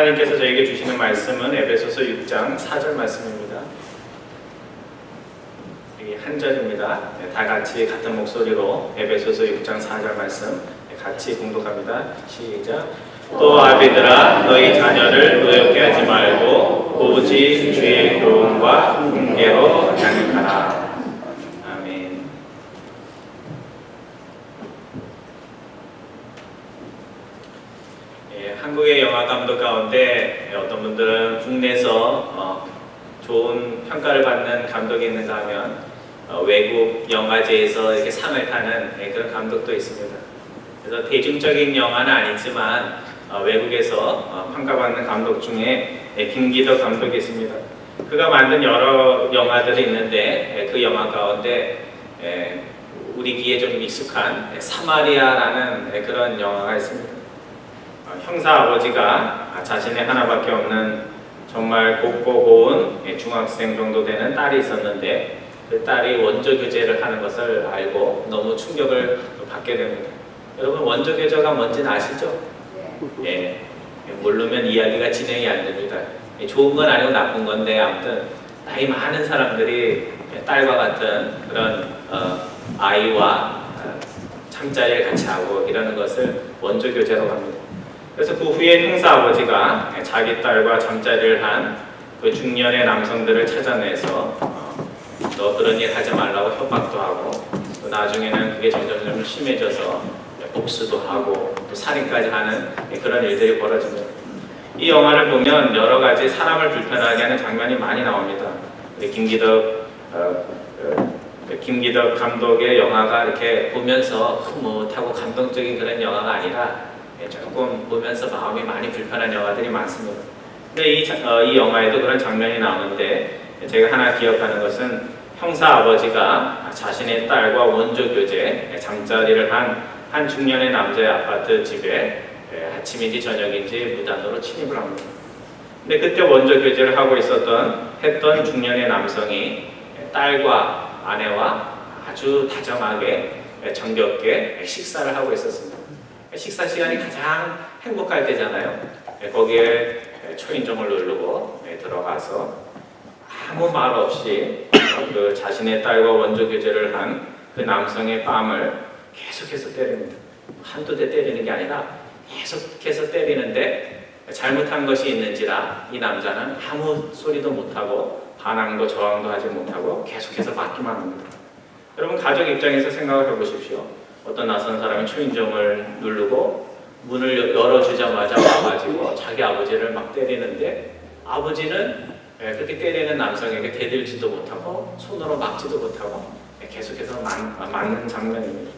하나님께서 저에게 주시는 말씀은 에베소서 6장 4절 말씀입니다. 여기 한 절입니다. 다 같이 같은 목소리로 에베소서 6장 4절 말씀 같이 공독합니다. 시작. 또 아비들아 너희 자녀를 노엽게 하지 말고 오직 주의 교훈과 훈계로 양육하라. 아멘. 한국의 영화 감독 가운데 어떤 분들은 국내에서 좋은 평가를 받는 감독이 있는가 하면 외국 영화제에서 이렇게 상을 타는 그런 감독도 있습니다. 그래서 대중적인 영화는 아니지만 외국에서 평가받는 감독 중에 김기덕 감독이 있습니다. 그가 만든 여러 영화들이 있는데 그 영화 가운데 우리 귀에 좀 익숙한 사마리아라는 그런 영화가 있습니다. 형사 아버지가 자신의 하나밖에 없는 정말 곱고 고운 중학생 정도 되는 딸이 있었는데 그 딸이 원조 교제를 하는 것을 알고 너무 충격을 받게 됩니다. 여러분 원조 교제가 뭔지는 아시죠? 예, 모르면 이야기가 진행이 안 됩니다. 좋은 건 아니고 나쁜 건데 아무튼 나이 많은 사람들이 딸과 같은 그런 아이와 잠자리를 같이 하고 이러는 것을 원조 교제라고 합니다. 그래서 그 후에 형사 아버지가 자기 딸과 잠자리를 한 그 중년의 남성들을 찾아내서 너 그런 일 하지 말라고 협박도 하고 또 나중에는 그게 점점 심해져서 복수도 하고 또 살인까지 하는 그런 일들이 벌어집니다. 이 영화를 보면 여러 가지 사람을 불편하게 하는 장면이 많이 나옵니다. 김기덕 감독의 영화가 이렇게 보면서 흐뭇하고 감동적인 그런 영화가 아니라 조금 보면서 마음이 많이 불편한 영화들이 많습니다. 근데 이 영화에도 그런 장면이 나오는데 제가 하나 기억하는 것은 형사 아버지가 자신의 딸과 원조 교제 잠자리를 한 중년의 남자의 아파트 집에 아침인지 저녁인지 무단으로 침입을 합니다. 근데 그때 원조 교제를 하고 했던 중년의 남성이 딸과 아내와 아주 다정하게 정겹게 식사를 하고 있었습니다. 식사 시간이 가장 행복할 때잖아요. 거기에 초인종을 누르고 들어가서 아무 말 없이 그 자신의 딸과 원조 교제를 한 그 남성의 뺨을 계속해서 때립니다. 한두 대 때리는 게 아니라 계속해서 때리는데 잘못한 것이 있는지라 이 남자는 아무 소리도 못하고 반항도 저항도 하지 못하고 계속해서 맞기만 합니다. 여러분 가족 입장에서 생각을 해보십시오. 어떤 낯선 사람이 초인종을 누르고 문을 열어주자마자 와가지고 자기 아버지를 막 때리는데 아버지는 그렇게 때리는 남성에게 대들지도 못하고 손으로 막지도 못하고 계속해서 맞는 장면입니다.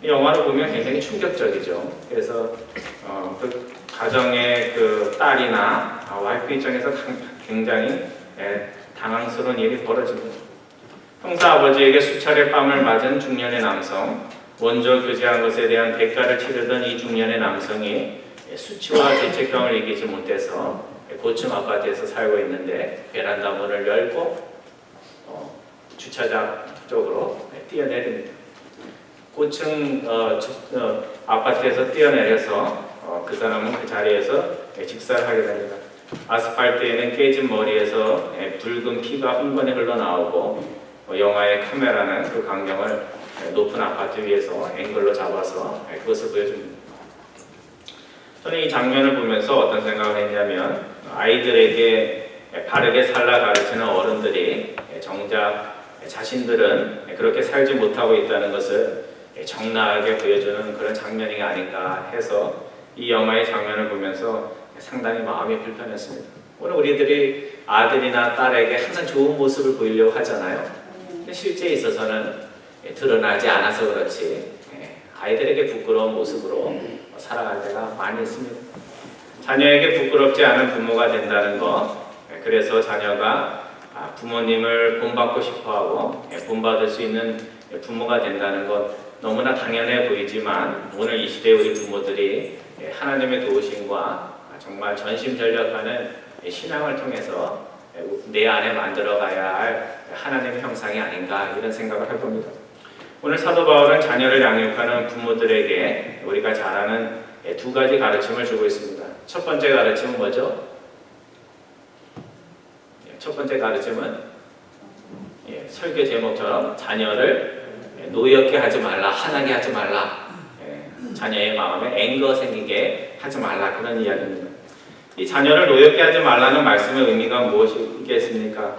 이 영화를 보면 굉장히 충격적이죠. 그래서 그 가정의 그 딸이나 와이프 입장에서 굉장히 당황스러운 일이 벌어집니다. 형사 아버지에게 수차례 뺨을 맞은 중년의 남성, 원조 교제한 것에 대한 대가를 치르던 이 중년의 남성이 수치와 죄책감을 이기지 못해서 고층 아파트에서 살고 있는데 베란다 문을 열고 주차장 쪽으로 뛰어내립니다. 고층 아파트에서 뛰어내려서 그 사람은 그 자리에서 직사를 하게 됩니다. 아스팔트에는 깨진 머리에서 붉은 피가 흥건히 흘러나오고 영화의 카메라는 그 광경을 높은 아파트 위에서 앵글로 잡아서 그것을 보여줍니다. 저는 이 장면을 보면서 어떤 생각을 했냐면 아이들에게 바르게 살라 가르치는 어른들이 정작 자신들은 그렇게 살지 못하고 있다는 것을 적나하게 보여주는 그런 장면이 아닌가 해서 이 영화의 장면을 보면서 상당히 마음이 불편했습니다. 오늘 우리들이 아들이나 딸에게 항상 좋은 모습을 보이려고 하잖아요. 근데 실제에 있어서는 드러나지 않아서 그렇지 아이들에게 부끄러운 모습으로 살아갈 때가 많이 있습니다. 자녀에게 부끄럽지 않은 부모가 된다는 것, 그래서 자녀가 부모님을 본받고 싶어하고 본받을 수 있는 부모가 된다는 것 너무나 당연해 보이지만 오늘 이 시대의 우리 부모들이 하나님의 도우심과 정말 전심전력하는 신앙을 통해서 내 안에 만들어가야 할 하나님의 형상이 아닌가 이런 생각을 해봅니다. 오늘 사도 바울은 자녀를 양육하는 부모들에게 우리가 잘 아는 두 가지 가르침을 주고 있습니다. 첫 번째 가르침은 뭐죠? 첫 번째 가르침은 설교 제목처럼 자녀를 노엽게 하지 말라, 화나게 하지 말라, 자녀의 마음에 앵거 생기게 하지 말라, 그런 이야기입니다. 이 자녀를 노엽게 하지 말라는 말씀의 의미가 무엇이겠습니까?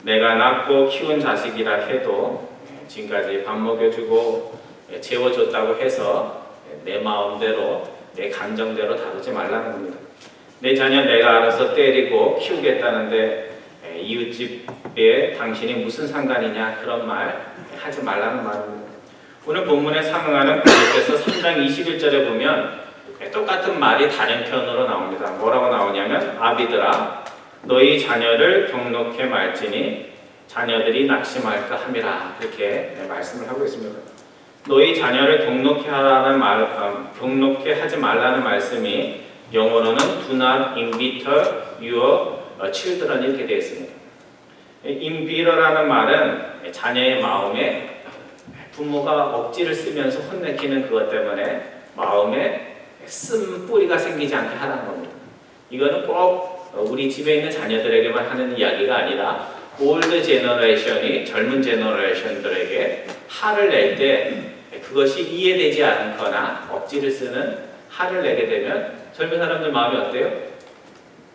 내가 낳고 키운 자식이라 해도 지금까지 밥 먹여주고 재워줬다고 해서 내 마음대로 내 감정대로 다루지 말라는 겁니다. 내 자녀 내가 알아서 때리고 키우겠다는데 이웃집에 당신이 무슨 상관이냐, 그런 말 하지 말라는 말입니다. 오늘 본문에 상응하는 고린도서 3장 21절에 보면 똑같은 말이 다른 편으로 나옵니다. 뭐라고 나오냐면 아비들아 너희 자녀를 경록해 말지니 자녀들이 낙심할까 함이라, 그렇게 말씀을 하고 있습니다. 너희 자녀를 경록해 하지 말라는 말씀이 영어로는 do not embitter your children 이렇게 되어 있습니다. embitter라는 말은 자녀의 마음에 부모가 억지를 쓰면서 혼내키는 그것 때문에 마음에 쓴 뿌리가 생기지 않게 하라는 겁니다. 이거는 꼭 우리 집에 있는 자녀들에게만 하는 이야기가 아니라 올드 제너레이션이 젊은 제너레이션들에게 화를 낼 때 그것이 이해되지 않거나 억지를 쓰는 화를 내게 되면 젊은 사람들 마음이 어때요?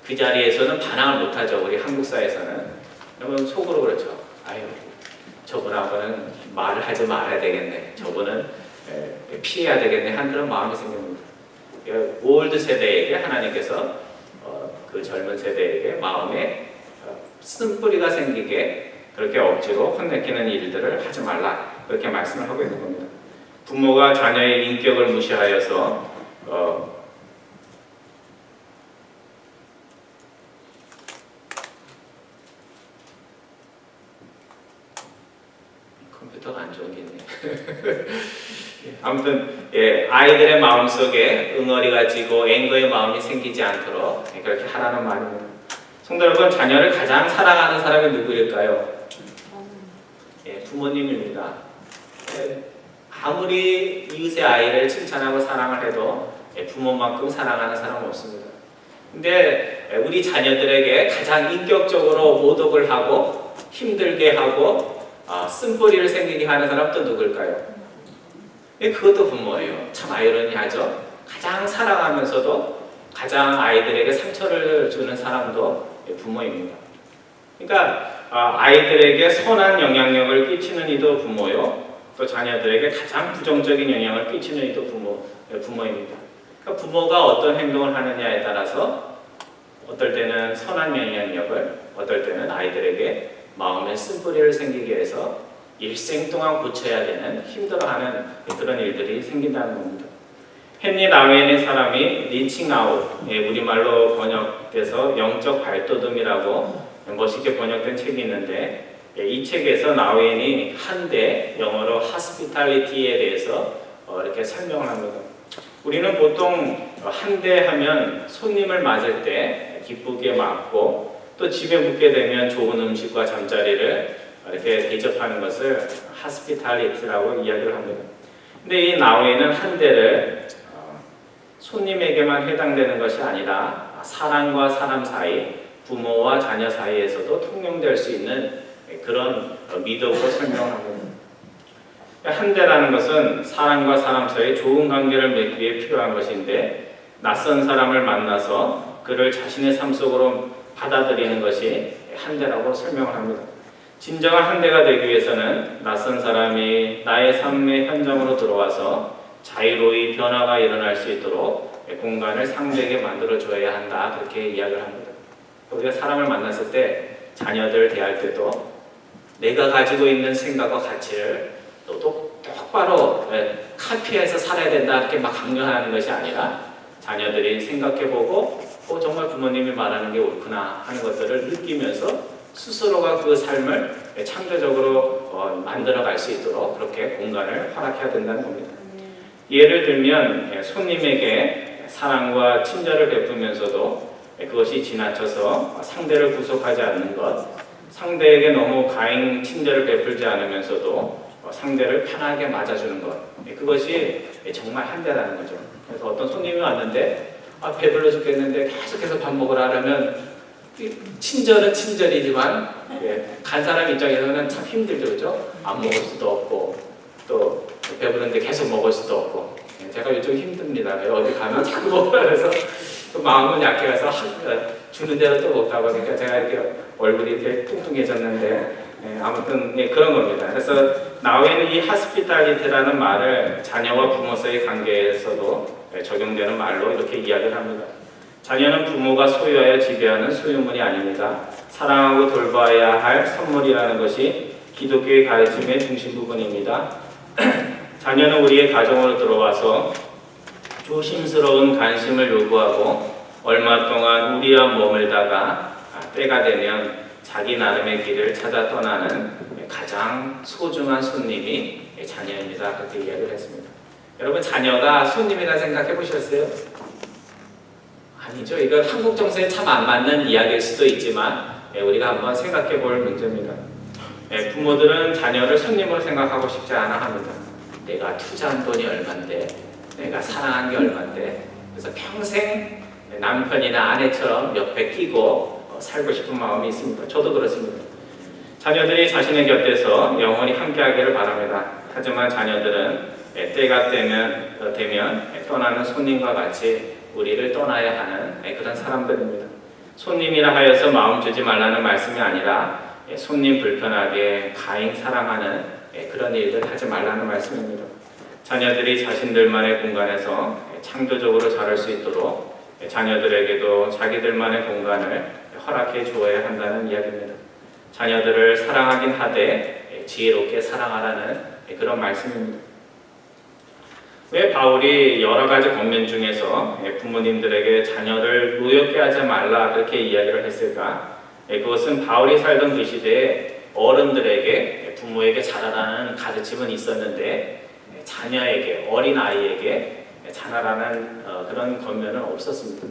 그 자리에서는 반항을 못하죠. 우리 한국 사회에서는. 여러분 속으로 그렇죠. 아유, 저분하고는 말을 하지 말아야 되겠네, 저분은 피해야 되겠네 한 그런 마음이 생깁니다. 올드 세대에게 하나님께서 그 젊은 세대에게 마음에 쓴뿌리가 생기게 그렇게 억지로 혼내키는 일들을 하지 말라, 그렇게 말씀을 하고 있는 겁니다. 부모가 자녀의 인격을 무시하여서 컴퓨터가 안 좋은 게 있네. 아무튼 아이들의 마음속에 응어리가 지고 앵거의 마음이 생기지 않도록 그렇게 하라는 말입니다. 성도 여러분, 자녀를 가장 사랑하는 사람이 누구일까요? 부모님입니다. 아무리 이웃의 아이를 칭찬하고 사랑을 해도 부모만큼 사랑하는 사람은 없습니다. 근데 우리 자녀들에게 가장 인격적으로 모독을 하고 힘들게 하고 쓴뿌리를 생기게 하는 사람 또 누굴까요? 그것도 부모예요. 참 아이러니하죠. 가장 사랑하면서도 가장 아이들에게 상처를 주는 사람도 부모입니다. 그러니까 아이들에게 선한 영향력을 끼치는 이도 부모요, 또 자녀들에게 가장 부정적인 영향을 끼치는 이도 부모입니다. 그러니까 부모가 어떤 행동을 하느냐에 따라서 어떨 때는 선한 영향력을, 어떨 때는 아이들에게 마음에 쓴뿌리를 생기게 해서 일생 동안 고쳐야 되는, 힘들어하는 그런 일들이 생긴다는 겁니다. 헨리 나우엔의 사람이 리칭 아웃, 우리말로 번역돼서 영적 발돋움이라고 멋있게 번역된 책이 있는데, 이 책에서 나우엔이 한대, 영어로 hospitality에 대해서 이렇게 설명을 합니다. 우리는 보통 한대 하면 손님을 맞을 때 기쁘게 맞고, 또 집에 묵게 되면 좋은 음식과 잠자리를 이렇게 대접하는 것을 hospitality라고 이야기를 합니다. 근데 이 나우엔은 한대를 손님에게만 해당되는 것이 아니라 사람과 사람 사이, 부모와 자녀 사이에서도 통용될 수 있는 그런 미덕으로 설명합니다. 한대라는 것은 사람과 사람 사이 좋은 관계를 맺기 위해 필요한 것인데, 낯선 사람을 만나서 그를 자신의 삶 속으로 받아들이는 것이 한대라고 설명을 합니다. 진정한 한대가 되기 위해서는 낯선 사람이 나의 삶의 현장으로 들어와서 자유로이 변화가 일어날 수 있도록 공간을 상대에게 만들어줘야 한다, 그렇게 이야기를 합니다. 우리가 사람을 만났을 때, 자녀들 대할 때도 내가 가지고 있는 생각과 가치를 똑바로 카피해서 살아야 된다, 이렇게 막 강요하는 것이 아니라 자녀들이 생각해보고 정말 부모님이 말하는 게 옳구나 하는 것들을 느끼면서 스스로가 그 삶을 창조적으로 만들어갈 수 있도록 그렇게 공간을 허락해야 된다는 겁니다. 예를 들면 손님에게 사랑과 친절을 베푸면서도 그것이 지나쳐서 상대를 구속하지 않는 것, 상대에게 너무 가행 친절을 베풀지 않으면서도 상대를 편하게 맞아주는 것, 그것이 정말 한대라는 거죠. 그래서 어떤 손님이 왔는데 배불러 죽겠는데 계속해서 밥 먹으라 하면 친절은 친절이지만 간 사람 입장에서는 참 힘들죠, 그죠? 안 먹을 수도 없고 또 배부른데 계속 먹을 수도 없고 제가 요즘 힘듭니다. 어디 가면 자꾸 먹으라 해서 또 마음은 약해서 주는 대로 또 못 가고 그러니까 제가 이렇게 얼굴이 이렇게 뚱뚱해졌는데 아무튼 그런 겁니다. 그래서 나우에는 이 하스피탈리티라는 말을 자녀와 부모 사이의 관계에서도 적용되는 말로 이렇게 이야기를 합니다. 자녀는 부모가 소유하여 지배하는 소유물이 아닙니다. 사랑하고 돌봐야 할 선물이라는 것이 기독교의 가르침의 중심 부분입니다. 자녀는 우리의 가정으로 들어와서 조심스러운 관심을 요구하고 얼마 동안 우리와 머물다가 때가 되면 자기 나름의 길을 찾아 떠나는 가장 소중한 손님이 자녀입니다. 그렇게 이야기를 했습니다. 여러분 자녀가 손님이라 생각해 보셨어요? 아니죠. 이거 한국 정서에 참 안 맞는 이야기일 수도 있지만 우리가 한번 생각해 볼 문제입니다. 부모들은 자녀를 손님으로 생각하고 싶지 않아 합니다. 내가 투자한 돈이 얼만데 내가 사랑한 게 얼만데 그래서 평생 남편이나 아내처럼 옆에 끼고 살고 싶은 마음이 있습니다. 저도 그렇습니다. 자녀들이 자신의 곁에서 영원히 함께하기를 바랍니다. 하지만 자녀들은 때가 되면 떠나는 손님과 같이 우리를 떠나야 하는 그런 사람들입니다. 손님이라 하여서 마음 주지 말라는 말씀이 아니라 손님 불편하게 가잉 사랑하는 그런 일들 하지 말라는 말씀입니다. 자녀들이 자신들만의 공간에서 창조적으로 자랄 수 있도록 자녀들에게도 자기들만의 공간을 허락해 주어야 한다는 이야기입니다. 자녀들을 사랑하긴 하되 지혜롭게 사랑하라는 그런 말씀입니다. 왜 바울이 여러 가지 권면 중에서 부모님들에게 자녀를 노엽게 하지 말라 그렇게 이야기를 했을까? 그것은 바울이 살던 그 시대에 어른들에게 부모에게 잘하라는 가르침은 있었는데 자녀에게 어린아이에게 잘하라는 그런 권면은 없었습니다.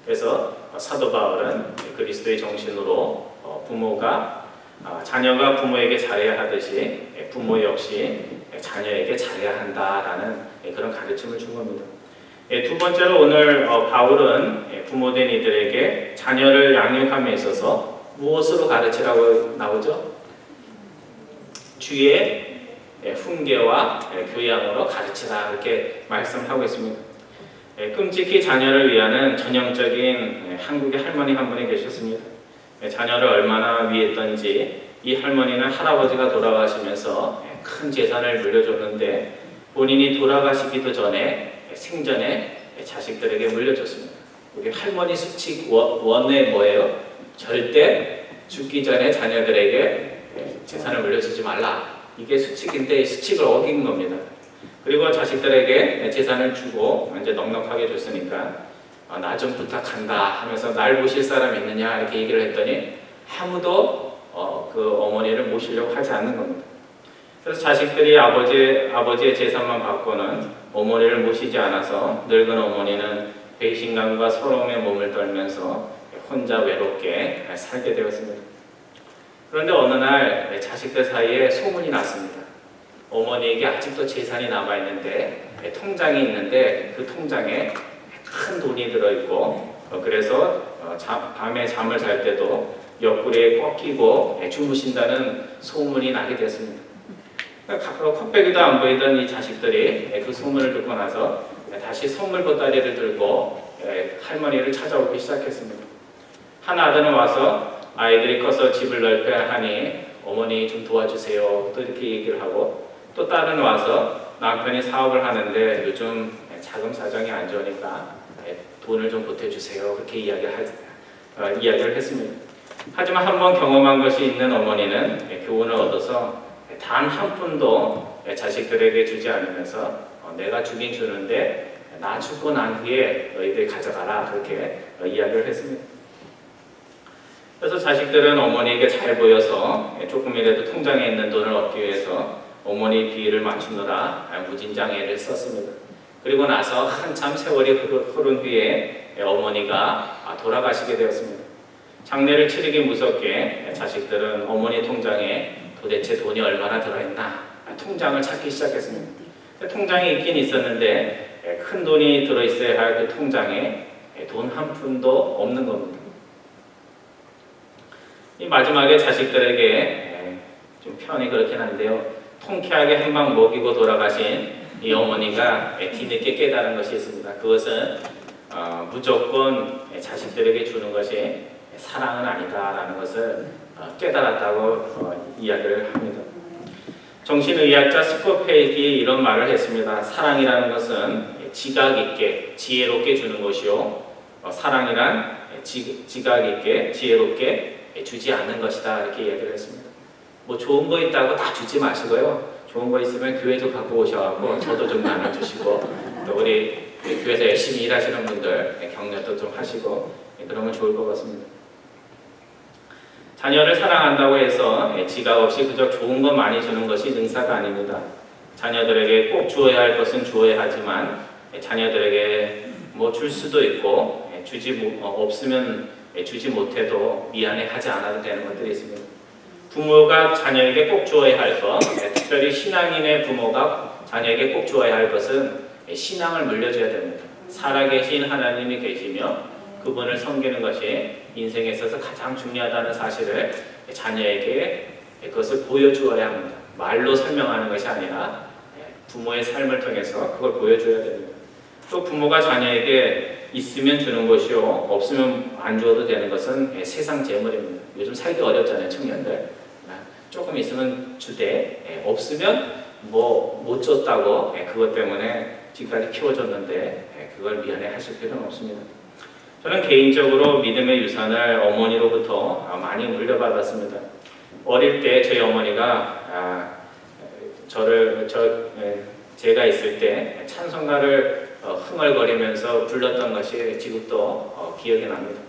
그래서 사도 바울은 그리스도의 정신으로 부모가 자녀가 부모에게 잘해야 하듯이 부모 역시 자녀에게 잘해야 한다라는 그런 가르침을 준 겁니다. 두 번째로 오늘 바울은 부모된 이들에게 자녀를 양육함에 있어서 무엇으로 가르치라고 나오죠? 주의 훈계와 교양으로 가르치라 이렇게 말씀하고 있습니다. 끔찍히 자녀를 위하는 전형적인 한국의 할머니 한 분이 계셨습니다. 자녀를 얼마나 위했던지 이 할머니는 할아버지가 돌아가시면서 큰 재산을 물려줬는데 본인이 돌아가시기도 전에 생전에 자식들에게 물려줬습니다. 우리 할머니 수칙 원에 뭐예요? 절대 죽기 전에 자녀들에게 재산을 물려주지 말라. 이게 수칙인데 수칙을 어긴 겁니다. 그리고 자식들에게 재산을 주고 이제 넉넉하게 줬으니까 나 좀 부탁한다 하면서 날 모실 사람 있느냐 이렇게 얘기를 했더니 아무도 그 어머니를 모시려고 하지 않는 겁니다. 그래서 자식들이 아버지의 재산만 받고는 어머니를 모시지 않아서 늙은 어머니는 배신감과 서러움에 몸을 떨면서 혼자 외롭게 살게 되었습니다. 그런데 어느 날 자식들 사이에 소문이 났습니다. 어머니에게 아직도 재산이 남아있는데 통장이 있는데 그 통장에 큰 돈이 들어있고 그래서 밤에 잠을 잘 때도 옆구리에 꺾이고 주무신다는 소문이 나게 됐습니다. 컵배기도 안 보이던 이 자식들이 그 소문을 듣고 나서 다시 선물 보따리를 들고 할머니를 찾아오기 시작했습니다. 한 아들은 와서 아이들이 커서 집을 넓혀야 하니 어머니 좀 도와주세요 또 이렇게 얘기를 하고 또 딸은 와서 남편이 사업을 하는데 요즘 자금 사정이 안 좋으니까 돈을 좀 보태주세요 그렇게 이야기를 했습니다. 하지만 한번 경험한 것이 있는 어머니는 교훈을 얻어서 단 한 푼도 자식들에게 주지 않으면서 내가 주긴 주는데 나 죽고 난 후에 너희들 가져가라 그렇게 이야기를 했습니다. 그래서 자식들은 어머니에게 잘 보여서 조금이라도 통장에 있는 돈을 얻기 위해서 어머니 비위를 맞추느라 무진장애를 썼습니다. 그리고 나서 한참 세월이 흐른 후에 어머니가 돌아가시게 되었습니다. 장례를 치르기 무섭게 자식들은 어머니 통장에 도대체 돈이 얼마나 들어있나 통장을 찾기 시작했습니다. 통장이 있긴 있었는데 큰 돈이 들어있어야 할 그 통장에 돈 한 푼도 없는 겁니다. 이 마지막에 자식들에게 좀 표현이 그렇긴 한데요. 통쾌하게 한 방 먹이고 돌아가신 이 어머니가 뒤늦게 깨달은 것이 있습니다. 그것은 무조건 자식들에게 주는 것이 사랑은 아니다라는 것을 깨달았다고 이야기를 합니다. 정신의학자 스코페이기 이런 말을 했습니다. 사랑이라는 것은 지각 있게 지혜롭게 주는 것이요, 사랑이란 지각 있게 지혜롭게 주지 않는 것이다, 이렇게 이야기를 했습니다. 뭐 좋은 거 있다고 다 주지 마시고요. 좋은 거 있으면 교회도 갖고 오셔갖고 저도 좀 나눠주시고, 또 우리 교회에서 열심히 일하시는 분들 격려도 좀 하시고, 그러면 좋을 것 같습니다. 자녀를 사랑한다고 해서 지각 없이 그저 좋은 것 많이 주는 것이 능사가 아닙니다. 자녀들에게 꼭 주어야 할 것은 주어야 하지만 자녀들에게 뭐 줄 수도 있고 없으면 주지 못해도 미안해 하지 않아도 되는 것들이 있습니다. 부모가 자녀에게 꼭 주어야 할 것, 특별히 신앙인의 부모가 자녀에게 꼭 주어야 할 것은 신앙을 물려줘야 됩니다. 살아계신 하나님이 계시며 그분을 섬기는 것이 인생에 있어서 가장 중요하다는 사실을 자녀에게 그것을 보여주어야 합니다. 말로 설명하는 것이 아니라 부모의 삶을 통해서 그걸 보여줘야 됩니다. 또 부모가 자녀에게 있으면 주는 것이요, 없으면 안 주어도 되는 것은 세상 재물입니다. 요즘 살기 어렵잖아요, 청년들. 조금 있으면 주되, 없으면 뭐 못 줬다고 그것 때문에 지금까지 키워줬는데 그걸 미안해 하실 필요는 없습니다. 저는 개인적으로 믿음의 유산을 어머니로부터 많이 물려받았습니다. 어릴 때 저희 어머니가 제가 있을 때 찬송가를 흥얼거리면서 불렀던 것이 지금도 기억이 납니다.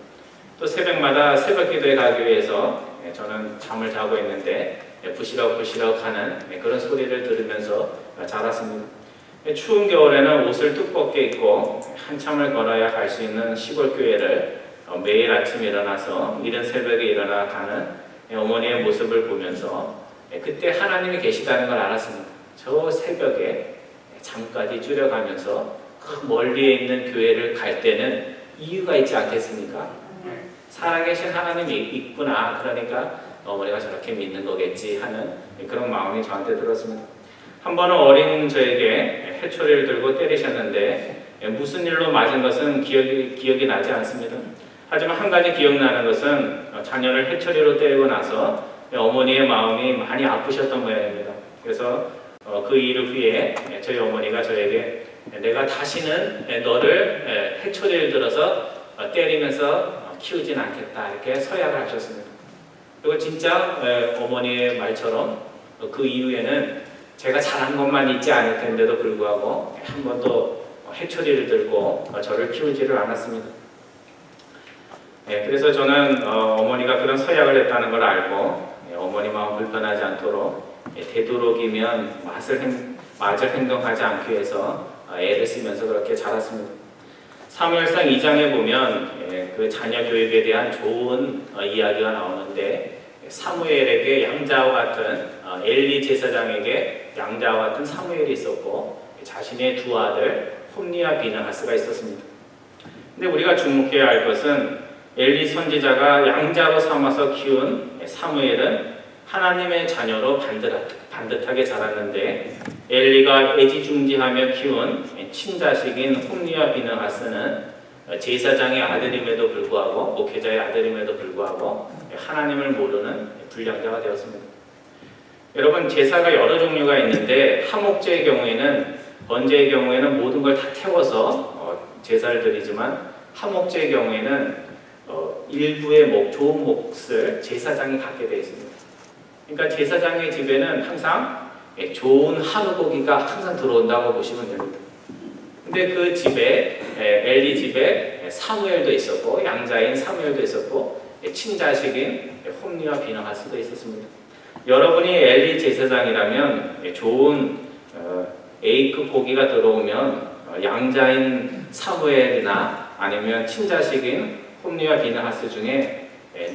또 새벽마다 새벽 기도에 가기 위해서 저는 잠을 자고 있는데 부시럭부시럭 하는 그런 소리를 들으면서 자랐습니다. 추운 겨울에는 옷을 두껍게 입고 한참을 걸어야 갈 수 있는 시골 교회를 매일 아침 일어나서 이른 새벽에 일어나 가는 어머니의 모습을 보면서 그때 하나님이 계시다는 걸 알았습니다. 저 새벽에 잠까지 줄여가면서 그 멀리에 있는 교회를 갈 때는 이유가 있지 않겠습니까? 살아계신 하나님이 있구나, 그러니까 어머니가 저렇게 믿는 거겠지 하는 그런 마음이 저한테 들었습니다. 한 번은 어린 저에게 해초리를 들고 때리셨는데 무슨 일로 맞은 것은 기억이 나지 않습니다. 하지만 한 가지 기억나는 것은 자녀를 해초리로 때리고 나서 어머니의 마음이 많이 아프셨던 모양입니다. 그래서 그 일 후에 저희 어머니가 저에게 내가 다시는 너를 해초리를 들어서 때리면서 키우진 않겠다, 이렇게 서약을 하셨습니다. 그리고 진짜 어머니의 말처럼 그 이후에는 제가 잘한 것만 있지 않을 텐데도 불구하고 한 번도 해초리를 들고 저를 키우지를 않았습니다. 그래서 저는 어머니가 그런 서약을 했다는 걸 알고 어머니 마음 불편하지 않도록 되도록이면 맞을 행동하지 않기 위해서 애를 쓰면서 그렇게 자랐습니다. 사무엘상 2장에 보면 그 자녀 교육에 대한 좋은 이야기가 나오는데, 사무엘에게 양자와 같은 엘리 제사장에게 양자와 같은 사무엘이 있었고 자신의 두 아들 홈니와 비느하스가 있었습니다. 근데 우리가 주목해야 할 것은 엘리 선지자가 양자로 삼아서 키운 사무엘은 하나님의 자녀로 반듯하게 자랐는데, 엘리가 애지중지하며 키운 친자식인 홈니와 비느하스는 제사장의 아들임에도 불구하고, 목회자의 아들임에도 불구하고 하나님을 모르는 불량자가 되었습니다. 여러분, 제사가 여러 종류가 있는데 하목제의 경우에는, 번제의 경우에는 모든 걸 다 태워서 제사를 드리지만, 하목제의 경우에는 일부의 좋은 몫을 제사장이 갖게 되어 있습니다. 그러니까 제사장의 집에는 항상 좋은 한우 고기가 항상 들어온다고 보시면 됩니다. 근데 그 집에, 엘리 집에 사무엘도 있었고, 양자인 사무엘도 있었고, 친자식인 홈니와 비느하스도 있었습니다. 여러분이 엘리 제사장이라면 좋은 A급 고기가 들어오면 양자인 사무엘이나 아니면 친자식인 홈니와 비느하스 중에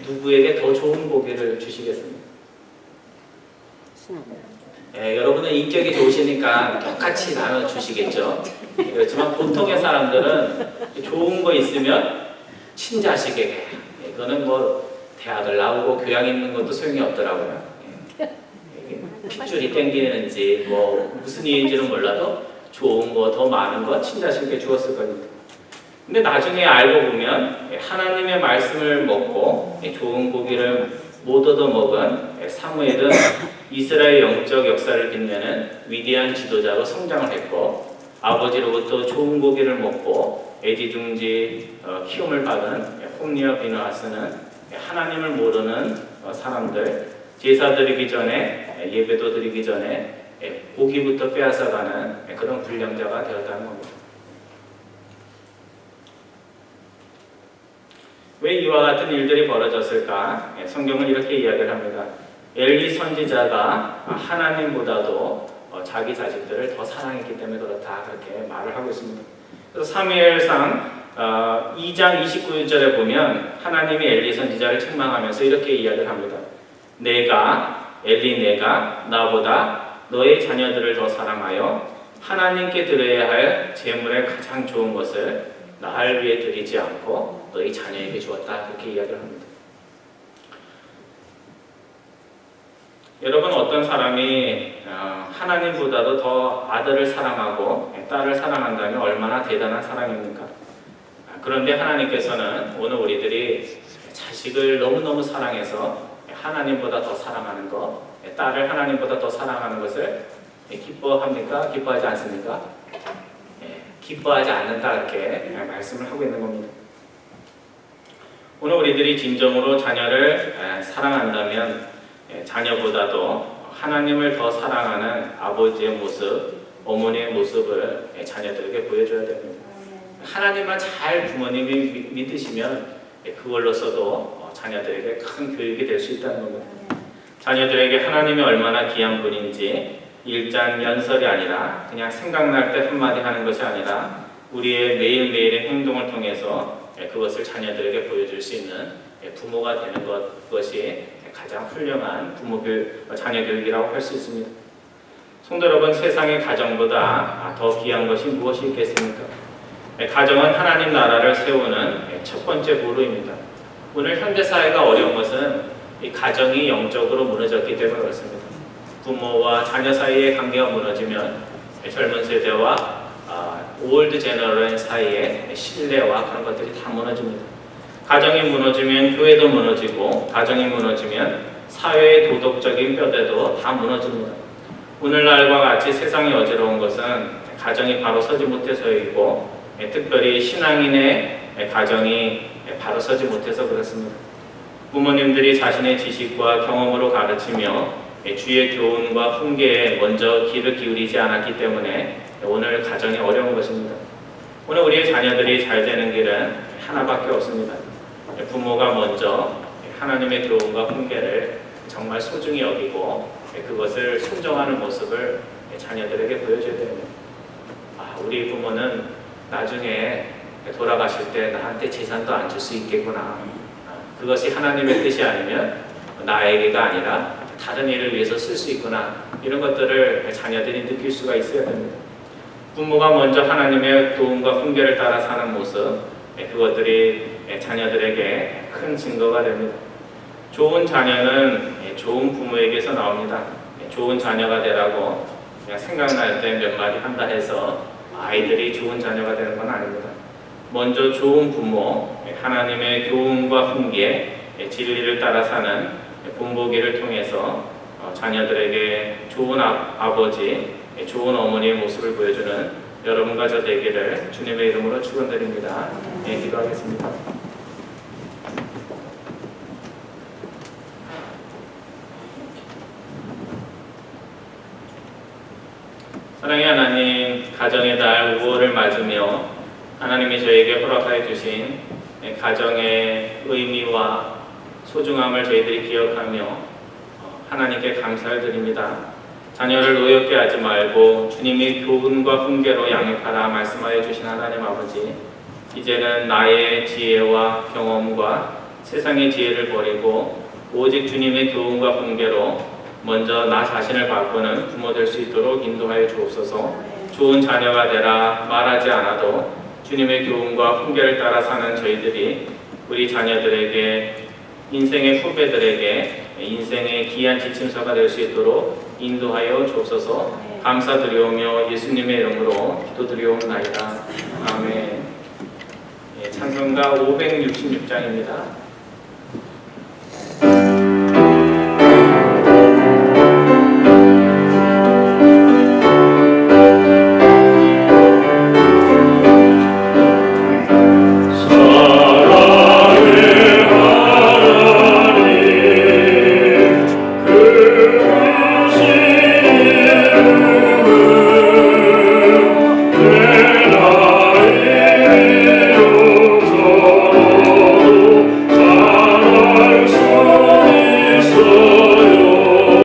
누구에게 더 좋은 고기를 주시겠습니까? 여러분은 인격이 좋으시니까 똑같이 나눠주시겠죠. 그렇지만 보통의 사람들은 좋은 거 있으면 친자식에게, 그거는 뭐 대학을 나오고 교양 있는 것도 소용이 없더라고요. 핏줄이 땡기는지 뭐 무슨 이유인지는 몰라도 좋은 거, 더 많은 거 친자식에게 주었을 겁니다. 근데 나중에 알고 보면 하나님의 말씀을 먹고 좋은 고기를 못 얻어먹은 사무엘은 이스라엘 영적 역사를 빛내는 위대한 지도자로 성장을 했고, 아버지로부터 좋은 고기를 먹고 애지중지 키움을 받은 홈리와 비느하스는 하나님을 모르는 사람들, 제사 드리기 전에, 예배도 드리기 전에 고기부터 빼앗아가는 그런 불량자가 되었다는 겁니다. 왜 이와 같은 일들이 벌어졌을까? 성경은 이렇게 이야기를 합니다. 엘리 선지자가 하나님보다도 자기 자식들을 더 사랑했기 때문에 그렇다, 그렇게 말을 하고 있습니다. 그래서 사무엘상 2장 29절에 보면 하나님이 엘리 선지자를 책망하면서 이렇게 이야기를 합니다. 내가 나보다 너의 자녀들을 더 사랑하여 하나님께 드려야 할 제물의 가장 좋은 것을 나를 위해 드리지 않고 너희 자녀에게 주었다, 그렇게 이야기를 합니다. 여러분, 어떤 사람이 하나님보다도 더 아들을 사랑하고 딸을 사랑한다면 얼마나 대단한 사랑입니까? 그런데 하나님께서는 오늘 우리들이 자식을 너무너무 사랑해서 하나님보다 더 사랑하는 것, 딸을 하나님보다 더 사랑하는 것을 기뻐합니까? 기뻐하지 않습니까? 기뻐하지 않는다, 이렇게 말씀을 하고 있는 겁니다. 오늘 우리들이 진정으로 자녀를 사랑한다면 자녀보다도 하나님을 더 사랑하는 아버지의 모습, 어머니의 모습을 자녀들에게 보여줘야 됩니다. 하나님만 잘 부모님이 믿으시면 그걸로서도 자녀들에게 큰 교육이 될 수 있다는 겁니다. 자녀들에게 하나님이 얼마나 귀한 분인지 일장연설이 아니라 그냥 생각날 때 한마디 하는 것이 아니라 우리의 매일매일의 행동을 통해서 그것을 자녀들에게 보여줄 수 있는 부모가 되는 것이 가장 훌륭한 자녀 교육이라고 할 수 있습니다. 성도 여러분, 세상의 가정보다 더 귀한 것이 무엇이 있겠습니까? 가정은 하나님 나라를 세우는 첫 번째 보루입니다. 오늘 현대사회가 어려운 것은 이 가정이 영적으로 무너졌기 때문에 그렇습니다. 부모와 자녀 사이의 관계가 무너지면 젊은 세대와 올드 제너럴 사이의 신뢰와 그런 것들이 다 무너집니다. 가정이 무너지면 교회도 무너지고, 가정이 무너지면 사회의 도덕적인 뼈대도 다 무너집니다. 오늘날과 같이 세상이 어지러운 것은 가정이 바로 서지 못해서이고, 특별히 신앙인의 가정이 바로 서지 못해서 그렇습니다. 부모님들이 자신의 지식과 경험으로 가르치며 주의 교훈과 훈계에 먼저 귀를 기울이지 않았기 때문에 오늘 가정이 어려운 것입니다. 오늘 우리의 자녀들이 잘 되는 길은 하나밖에 없습니다. 부모가 먼저 하나님의 교훈과 훈계를 정말 소중히 여기고 그것을 순종하는 모습을 자녀들에게 보여줘야 됩니다. 우리 부모는 나중에 돌아가실 때 나한테 재산도 안 줄 수 있겠구나. 그것이 하나님의 뜻이 아니면 나에게가 아니라 다른 일을 위해서 쓸 수 있구나. 이런 것들을 자녀들이 느낄 수가 있어야 됩니다. 부모가 먼저 하나님의 교훈과 훈계를 따라 사는 모습, 그것들이 자녀들에게 큰 증거가 됩니다. 좋은 자녀는 좋은 부모에게서 나옵니다. 좋은 자녀가 되라고 그냥 생각날 때 몇 마디 한다 해서 아이들이 좋은 자녀가 되는 건 아닙니다. 먼저 좋은 부모, 하나님의 교훈과 훈계, 진리를 따라 사는 본보기를 통해서 자녀들에게 좋은 아버지, 좋은 어머니의 모습을 보여주는 여러분과 저 되기를 주님의 이름으로 축원드립니다. 기도하겠습니다. 사랑의 하나님, 가정의 달 5월을 맞으며 하나님이 저에게 허락하여 주신 가정의 의미와 소중함을 저희들이 기억하며 하나님께 감사를 드립니다. 자녀를 노엽게 하지 말고 주님의 교훈과 훈계로 양육하라 말씀하여 주신 하나님 아버지, 이제는 나의 지혜와 경험과 세상의 지혜를 버리고 오직 주님의 교훈과 훈계로 먼저 나 자신을 바꾸는 부모 될 수 있도록 인도하여 주옵소서. 좋은 자녀가 되라 말하지 않아도 주님의 교훈과 훈계를 따라 사는 저희들이 우리 자녀들에게 인생의 후배들에게 인생의 귀한 지침서가 될 수 있도록 인도하여 주옵소서. 감사드리오며 예수님의 이름으로 기도드리옵나이다. 아멘. 찬송가 566장입니다.